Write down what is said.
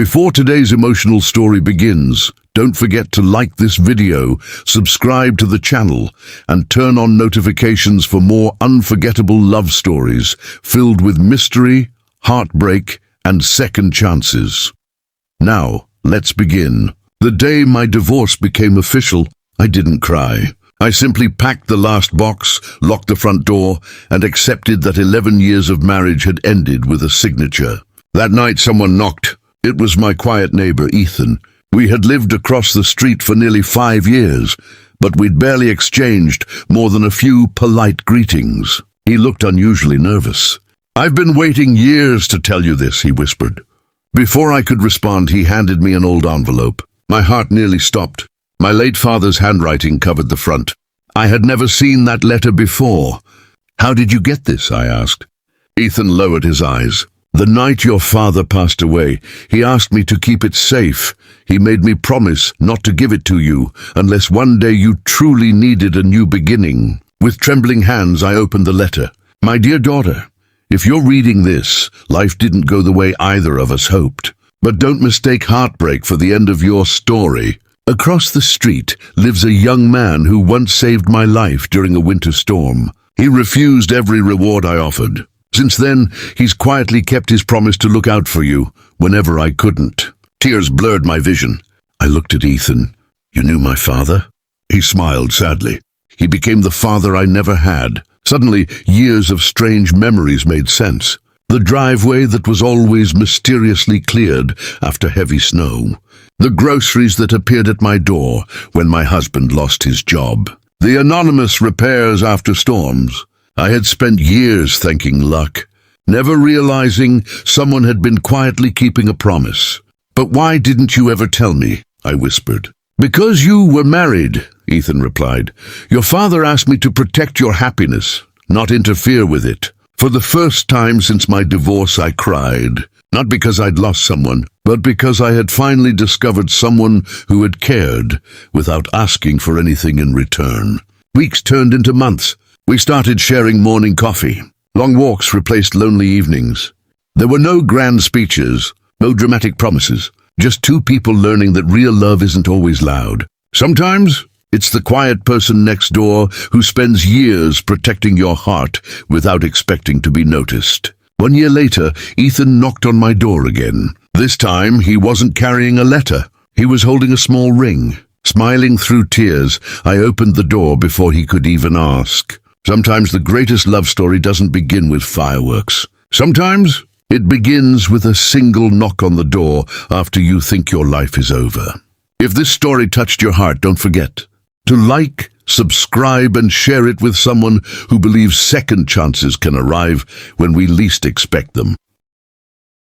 Before today's emotional story begins, don't forget to like this video, subscribe to the channel, and turn on notifications for more unforgettable love stories filled with mystery, heartbreak, and second chances. Now, let's begin. The day my divorce became official, I didn't cry. I simply packed the last box, locked the front door, and accepted that 11 years of marriage had ended with a signature. That night someone knocked. It was my quiet neighbor, Ethan. We had lived across the street for nearly 5 years, but we'd barely exchanged more than a few polite greetings. He looked unusually nervous. "I've been waiting years to tell you this," he whispered. Before I could respond, he handed me an old envelope. My heart nearly stopped. My late father's handwriting covered the front. I had never seen that letter before. "How did you get this?" I asked. Ethan lowered his eyes. "The night your father passed away, he asked me to keep it safe. He made me promise not to give it to you unless one day you truly needed a new beginning." With trembling hands, I opened the letter. "My dear daughter, if you're reading this, life didn't go the way either of us hoped. But don't mistake heartbreak for the end of your story. Across the street lives a young man who once saved my life during a winter storm. He refused every reward I offered. Since then, he's quietly kept his promise to look out for you whenever I couldn't." Tears blurred my vision. I looked at Ethan. "You knew my father?" He smiled sadly. "He became the father I never had." Suddenly, years of strange memories made sense. The driveway that was always mysteriously cleared after heavy snow. The groceries that appeared at my door when my husband lost his job. The anonymous repairs after storms. I had spent years thanking luck, never realizing someone had been quietly keeping a promise. "But why didn't you ever tell me?" I whispered. "Because you were married," Ethan replied. "Your father asked me to protect your happiness, not interfere with it." For the first time since my divorce, I cried. Not because I'd lost someone, but because I had finally discovered someone who had cared without asking for anything in return. Weeks turned into months. We started sharing morning coffee. Long walks replaced lonely evenings. There were no grand speeches, no dramatic promises, just two people learning that real love isn't always loud. Sometimes it's the quiet person next door who spends years protecting your heart without expecting to be noticed. 1 year later, Ethan knocked on my door again. This time, he wasn't carrying a letter. He was holding a small ring. Smiling through tears, I opened the door before he could even ask. Sometimes the greatest love story doesn't begin with fireworks. Sometimes it begins with a single knock on the door after you think your life is over. If this story touched your heart, don't forget to like, subscribe, and share it with someone who believes second chances can arrive when we least expect them.